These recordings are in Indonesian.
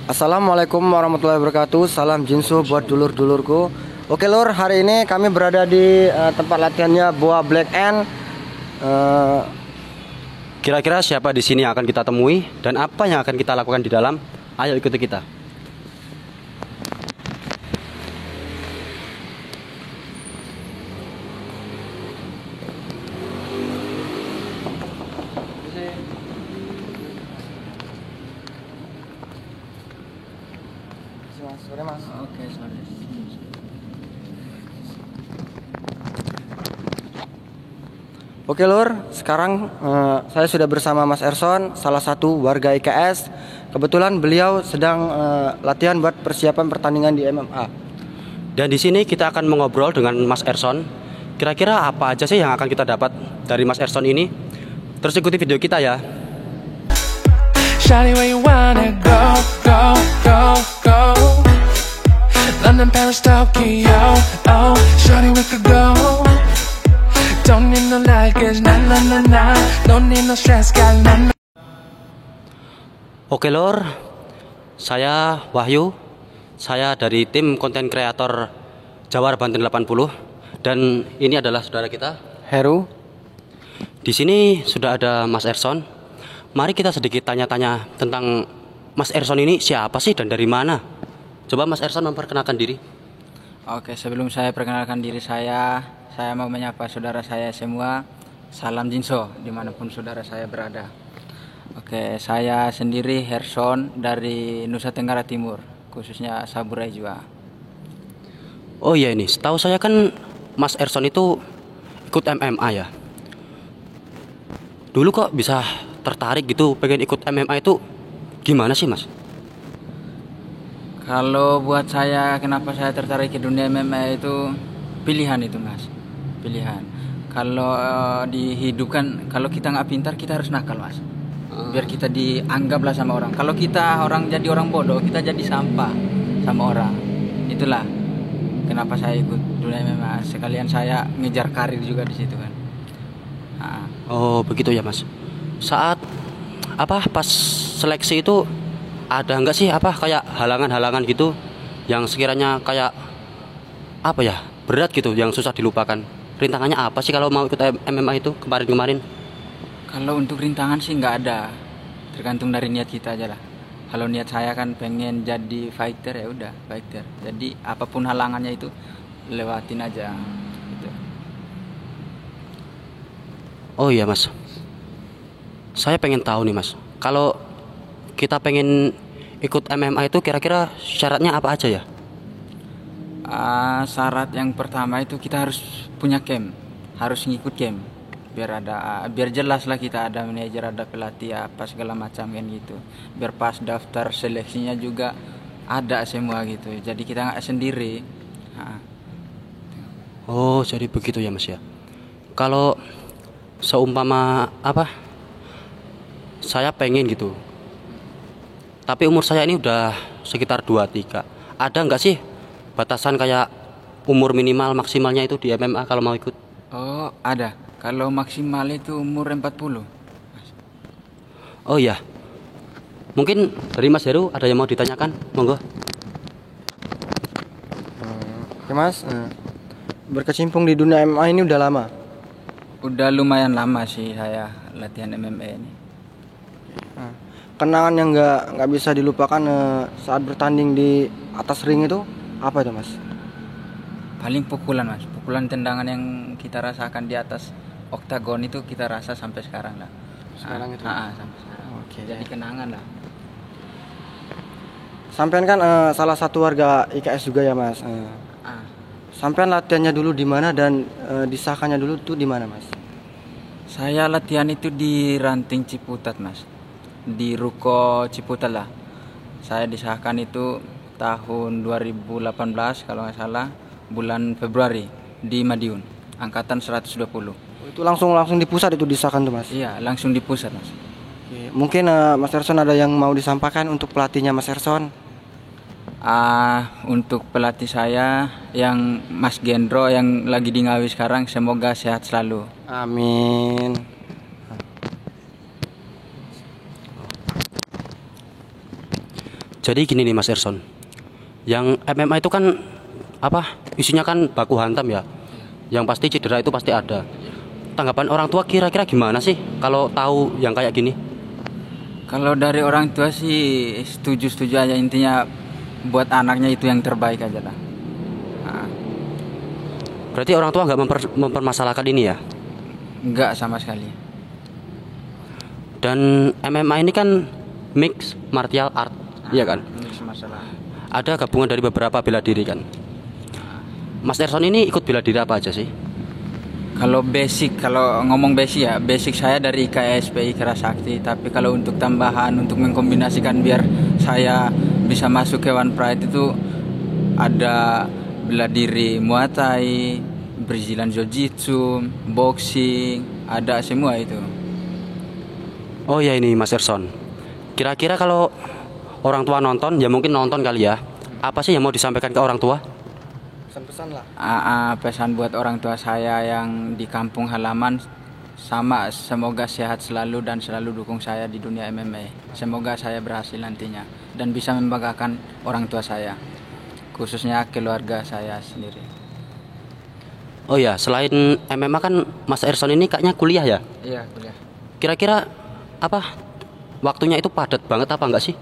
Assalamualaikum warahmatullahi wabarakatuh. Salam jinsu buat dulur-dulurku. Oke lur, hari ini kami berada di tempat latihannya Boa Black Ant. Kira-kira siapa di sini yang akan kita temui dan apa yang akan kita lakukan di dalam? Ayo ikuti kita. Sore mas. Oke, sorry. Oke lur, sekarang saya sudah bersama Mas Erson, salah satu warga IKS. Kebetulan beliau sedang latihan buat persiapan pertandingan di MMA. Dan di sini kita akan mengobrol dengan Mas Erson. Kira-kira apa aja sih yang akan kita dapat dari Mas Erson ini? Terus ikuti video kita ya. Shawty, where you wanna go, go, go, go? London, Paris, Tokyo, oh, shawty, we could go. Don't need no luggage, nah, nah, nah, nah. Don't need no stress, gal, nah, nah. Oke lor, saya Wahyu. Saya dari tim konten kreator Jawar Banten 80. Dan ini adalah saudara kita Heru. Di sini sudah ada Mas Erson. Mari kita sedikit tanya-tanya tentang Mas Erson ini siapa sih dan dari mana? Coba Mas Erson memperkenalkan diri. Oke, sebelum saya perkenalkan diri saya mau menyapa saudara saya semua. Salam Jinso dimanapun saudara saya berada. Oke, saya sendiri Herson dari Nusa Tenggara Timur, khususnya Saburai Jua. Oh iya, ini setahu saya kan Mas Erson itu ikut MMA ya. Dulu kok bisa tertarik gitu pengen ikut MMA itu gimana sih Mas? Kalau buat saya, kenapa saya tertarik ke dunia MMA itu pilihan itu mas, pilihan. Kalau dihidupkan, kalau kita nggak pintar kita harus nakal mas, biar kita dianggap lah sama orang. Kalau kita orang jadi orang bodoh, kita jadi sampah sama orang. Itulah kenapa saya ikut dunia MMA. Sekalian saya ngejar karir juga di situ kan. Oh begitu ya mas. Saat pas seleksi itu ada nggak sih kayak halangan-halangan gitu yang sekiranya kayak berat gitu yang susah dilupakan? Rintangannya apa sih kalau mau ikut MMA itu kemarin-kemarin? Kalau untuk rintangan sih nggak ada, tergantung dari niat kita aja lah. Kalau niat saya kan pengen jadi fighter, ya udah fighter. Jadi apapun halangannya itu lewatin aja gitu. Oh iya mas, saya pengen tahu nih mas, kalau kita pengen ikut MMA itu kira-kira syaratnya apa aja ya? Syarat yang pertama itu kita harus punya camp, harus ngikut camp, biar jelas lah kita ada manajer, ada pelatih apa segala macam kan gitu. Biar pas daftar seleksinya juga ada semua gitu. Jadi kita nggak sendiri. Oh jadi begitu ya mas ya. Kalau seumpama saya pengen gitu, tapi umur saya ini udah sekitar 23. Ada nggak sih batasan kayak umur minimal maksimalnya itu di MMA kalau mau ikut? Oh ada, kalau maksimal itu umur 40. Oh iya, mungkin dari Mas Heru ada yang mau ditanyakan, monggo. Oke mas, berkecimpung di dunia MMA ini udah lama? Udah lumayan lama sih saya latihan MMA ini. Kenangan yang nggak bisa dilupakan saat bertanding di atas ring itu apa itu mas? Paling pukulan mas, pukulan tendangan yang kita rasakan di atas oktagon itu kita rasa sampai sekarang lah. Sekarang itu? Sampai sekarang. Oke. Jadi kenangan lah. Sampean kan salah satu warga IKS juga ya mas. Sampean latihannya dulu di mana dan disahkannya dulu tuh di mana mas? Saya latihan itu di Ranting Ciputat mas, di Ruko Ciputat lah. Saya disahkan itu tahun 2018 kalau nggak salah, bulan Februari di Madiun, angkatan 120. Itu langsung di pusat itu disahkan tuh mas? Iya, langsung di pusat mas. Oke. Mungkin Mas Erson ada yang mau disampaikan untuk pelatihnya Mas Erson? Untuk pelatih saya yang Mas Gendro yang lagi di Ngawi sekarang, semoga sehat selalu. Amin. Jadi gini nih Mas Erson, yang MMA itu kan apa? Isinya kan baku hantam ya. Yang pasti cedera itu pasti ada. Tanggapan orang tua kira-kira gimana sih kalau tahu yang kayak gini? Kalau dari orang tua sih setuju-setuju aja, intinya buat anaknya itu yang terbaik aja lah. Nah, Berarti orang tua nggak mempermasalahkan ini ya? enggak sama sekali. Dan MMA ini kan mix martial art, iya kan? Ini masalah. Ada gabungan dari beberapa bela diri kan. Mas Erson ini ikut bela diri apa aja sih? Kalau basic, kalau ngomong basic ya, basic saya dari KSPI Kerasakti. Tapi kalau untuk tambahan, untuk mengkombinasikan biar saya bisa masuk ke One Pride itu ada bela diri Muay Thai, Brazilian Jiu-Jitsu, boxing, ada semua itu. Oh ya ini Mas Erson. Kira-kira kalau orang tua nonton, ya mungkin nonton kali ya. Apa sih yang mau disampaikan ke orang tua? Pesan-pesan lah. Pesan buat orang tua saya yang di kampung halaman, sama semoga sehat selalu dan selalu dukung saya di dunia MMA. Semoga saya berhasil nantinya dan bisa membanggakan orang tua saya, khususnya keluarga saya sendiri. Oh ya, selain MMA kan Mas Erson ini kayaknya kuliah ya? Iya, kuliah. Kira-kira apa waktunya itu padat banget apa enggak sih?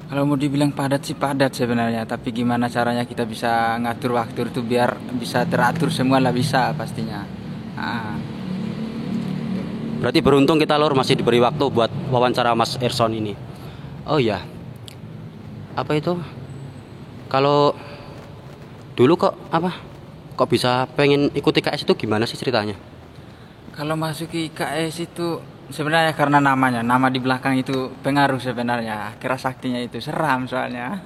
Kalau mau dibilang padat sih padat sebenarnya, tapi gimana caranya kita bisa ngatur waktu itu biar bisa teratur semua lah, bisa pastinya. Berarti beruntung kita lor masih diberi waktu buat wawancara Mas Erson ini. Oh ya, apa itu? Kalau dulu kok bisa pengen ikut IKS itu gimana sih ceritanya? Kalau masuk ke IKS itu sebenarnya karena namanya, nama di belakang itu pengaruh sebenarnya. Kerasaktinya itu seram soalnya.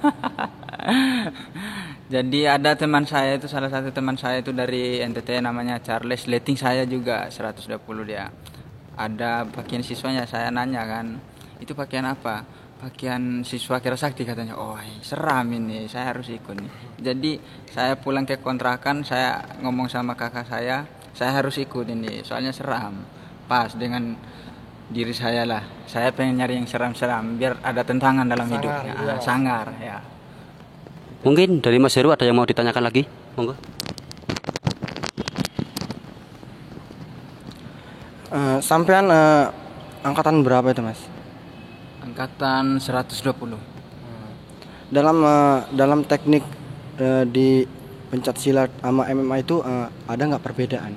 Jadi ada teman saya itu, salah satu teman saya itu dari NTT namanya Charles, letting saya juga 120 dia. Ada pakaian siswanya, saya nanya kan, itu pakaian apa? Pakaian siswa Kerasakti katanya. Oh seram ini, saya harus ikut nih. Jadi saya pulang ke kontrakan, saya ngomong sama kakak saya harus ikut ini, soalnya seram. Pas dengan diri saya lah, saya pengen nyari yang seram-seram biar ada tentangan dalam hidupnya. Iya. Sangar ya. Mungkin dari Mas Heru ada yang mau ditanyakan lagi? Monggo. Sampean angkatan berapa itu Mas? Angkatan 120. Dalam teknik di pencak silat sama MMA itu ada nggak perbedaan?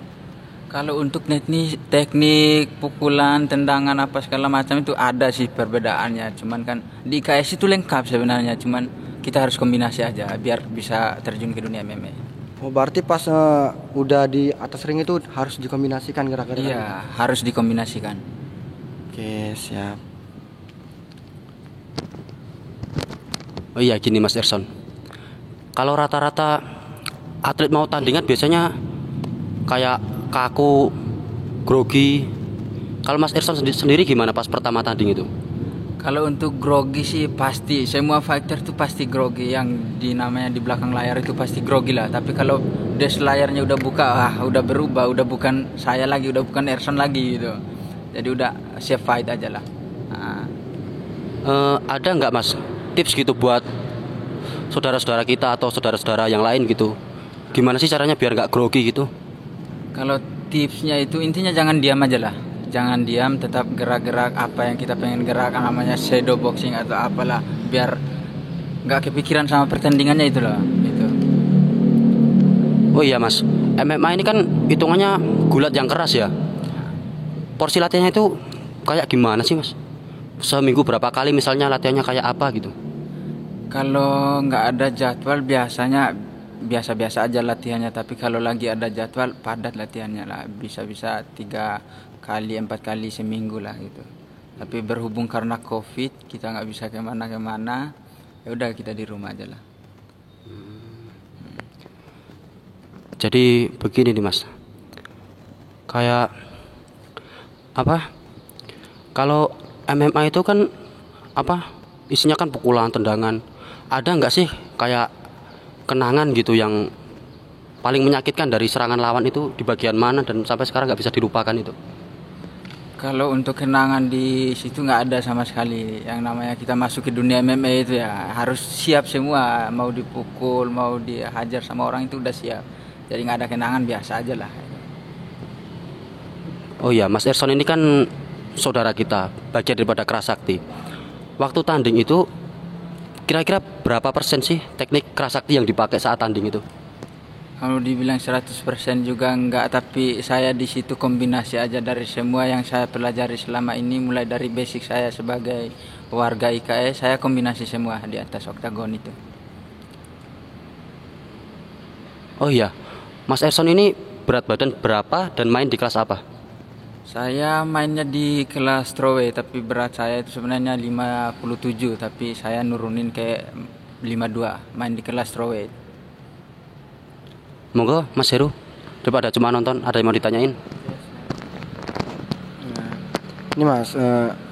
Kalau untuk teknik pukulan, tendangan apa segala macam itu ada sih perbedaannya. Cuman kan di IKS itu lengkap sebenarnya. Cuman kita harus kombinasi aja biar bisa terjun ke dunia MMA. Oh berarti pas udah di atas ring itu harus dikombinasikan gerak-gerak? Iya, harus dikombinasikan. Oke siap. Oh iya gini Mas Erson, kalau rata-rata atlet mau tandingan biasanya kayak kaku, grogi. Kalau Mas Erson sendiri gimana pas pertama tanding itu? Kalau untuk grogi sih pasti, semua fighter tuh pasti grogi. Yang namanya di belakang layar itu pasti grogi lah. Tapi kalau dash layarnya udah buka, udah berubah, udah bukan saya lagi, udah bukan Erson lagi gitu. Jadi udah siap fight aja lah. Ada nggak Mas tips gitu buat saudara-saudara kita atau saudara-saudara yang lain gitu? Gimana sih caranya biar nggak grogi gitu? Kalau tipsnya itu intinya jangan diam aja lah. Jangan diam, tetap gerak-gerak apa yang kita pengen gerak, namanya shadow boxing atau apalah, biar nggak kepikiran sama pertandingannya itu loh. Gitu. Oh iya Mas, MMA ini kan hitungannya gulat yang keras ya. Porsi latihannya itu kayak gimana sih Mas? Seminggu berapa kali misalnya latihannya kayak apa gitu? Kalau nggak ada jadwal biasanya biasa-biasa aja latihannya, tapi kalau lagi ada jadwal padat latihannya lah, bisa-bisa 3 kali 4 kali seminggu lah gitu. Tapi berhubung karena COVID kita nggak bisa kemana-kemana, ya udah kita di rumah aja lah. Jadi begini nih Mas, kayak apa? Kalau MMA itu kan isinya kan pukulan, tendangan. Ada nggak sih kayak kenangan gitu yang paling menyakitkan dari serangan lawan itu di bagian mana dan sampai sekarang nggak bisa dilupakan itu? Kalau untuk kenangan di situ nggak ada sama sekali. Yang namanya kita masuk ke dunia MMA itu ya harus siap semua. Mau dipukul, mau dihajar sama orang itu udah siap. Jadi nggak ada kenangan, biasa aja lah. Oh iya, Mas Erson ini kan saudara kita, bagian daripada Kerasakti. Waktu tanding itu kira-kira berapa persen sih teknik Kerasakti yang dipakai saat tanding itu? Kalau dibilang 100% juga enggak, tapi saya di situ kombinasi aja dari semua yang saya pelajari selama ini, mulai dari basic saya sebagai warga IKS, saya kombinasi semua di atas oktagon itu. Oh iya, Mas Erson ini berat badan berapa dan main di kelas apa? Saya mainnya di kelas strawweight, tapi berat saya itu sebenarnya 57, tapi saya nurunin ke 52, main di kelas strawweight. Monggo Mas Heru, daripada cuma nonton, ada yang mau ditanyain? Ini Mas,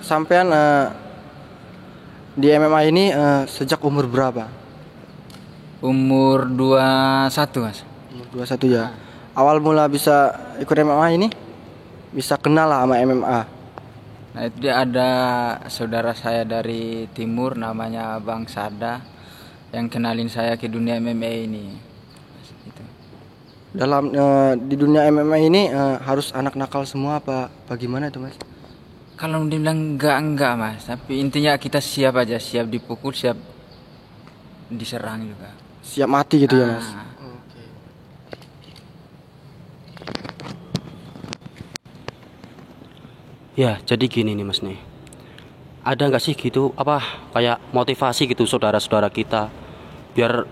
sampean di MMA ini sejak umur berapa? Umur 21, Mas. Umur 21 ya. Awal mula bisa ikut MMA ini, bisa kenal lah sama MMA. Nah itu dia ada saudara saya dari timur namanya Bang Sada yang kenalin saya ke dunia MMA ini. Itu. Dalam di dunia MMA ini harus anak nakal semua apa bagaimana itu Mas? Kalau dibilang enggak Mas, tapi intinya kita siap aja, siap dipukul, siap diserang juga. Siap mati gitu ya Mas? Ya, jadi gini nih Mas nih. Ada nggak sih gitu kayak motivasi gitu saudara-saudara kita biar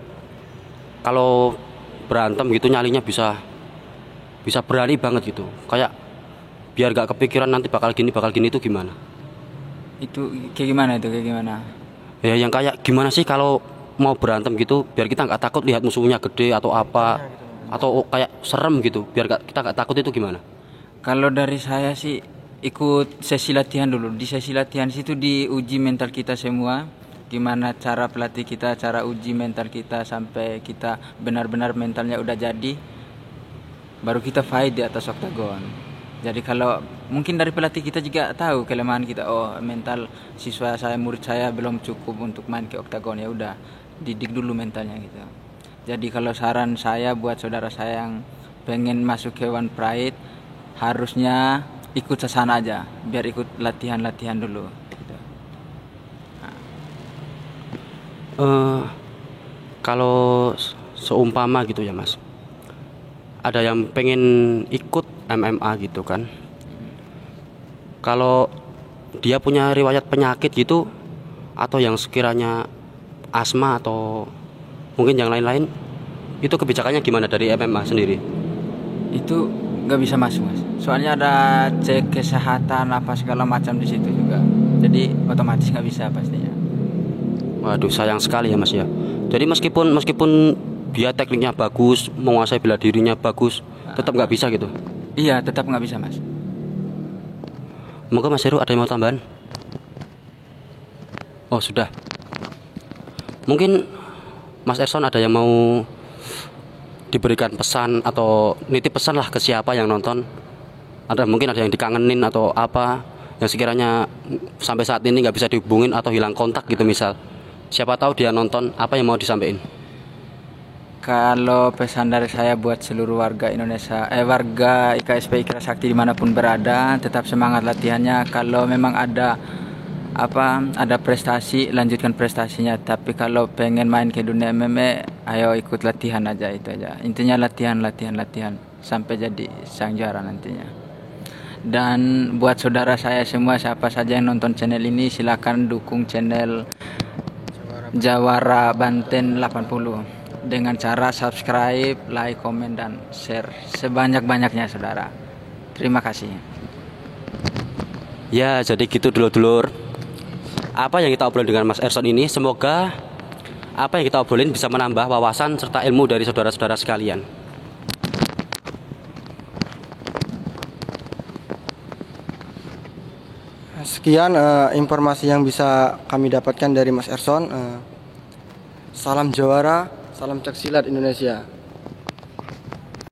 kalau berantem gitu nyalinya bisa berani banget gitu. Kayak biar gak kepikiran nanti bakal gini itu gimana? Itu kayak gimana? Ya yang kayak gimana sih kalau mau berantem gitu biar kita nggak takut lihat musuhnya gede atau apa atau kayak serem gitu biar kita nggak takut itu gimana? Kalau dari saya sih ikut sesi latihan dulu. Di sesi latihan situ diuji mental kita semua. Gimana cara pelatih kita, cara uji mental kita sampai kita benar-benar mentalnya udah jadi, baru kita fight di atas oktagon. Jadi kalau mungkin dari pelatih kita juga tahu kelemahan kita, oh mental siswa saya, murid saya belum cukup untuk main ke oktagon, ya udah didik dulu mentalnya gitu. Jadi kalau saran saya buat saudara saya yang pengen masuk ke One Pride, harusnya ikut sesana aja, biar ikut latihan-latihan dulu. Kalau seumpama gitu ya Mas, ada yang pengen ikut MMA gitu kan, kalau dia punya riwayat penyakit gitu atau yang sekiranya asma atau mungkin yang lain-lain, itu kebijakannya gimana dari MMA sendiri? Itu nggak bisa masuk Mas, soalnya ada cek kesehatan apa segala macam di situ juga, jadi otomatis nggak bisa pastinya. Waduh, sayang sekali ya Mas ya. Jadi meskipun dia tekniknya bagus, menguasai bela dirinya bagus, tetap nggak bisa gitu. Iya, tetap nggak bisa Mas. Monggo Mas Heru, ada yang mau tambahan? Oh sudah. Mungkin Mas Erson ada yang mau diberikan pesan atau nitip pesan lah ke siapa yang nonton? Mungkin ada yang dikangenin atau apa yang sekiranya sampai saat ini nggak bisa dihubungin atau hilang kontak gitu misal. Siapa tahu dia nonton, apa yang mau disampaikan? Kalau pesan dari saya buat seluruh warga Indonesia, warga IKSP Kerasakti dimanapun berada, tetap semangat latihannya. Kalau memang ada prestasi, lanjutkan prestasinya. Tapi kalau pengen main ke dunia MMA, ayo ikut latihan aja, itu aja. Intinya latihan sampai jadi sang juara nantinya. Dan buat saudara saya semua, siapa saja yang nonton channel ini, silakan dukung channel Jawara Banten 80 dengan cara subscribe, like, komen, dan share sebanyak-banyaknya saudara. Terima kasih. Ya, jadi gitu dulur-dulur. Apa yang kita obrolin dengan Mas Erson ini, semoga apa yang kita obrolin bisa menambah wawasan serta ilmu dari saudara-saudara sekalian. Sekian informasi yang bisa kami dapatkan dari Mas Erson. Salam Jawara, salam Caksilat Indonesia.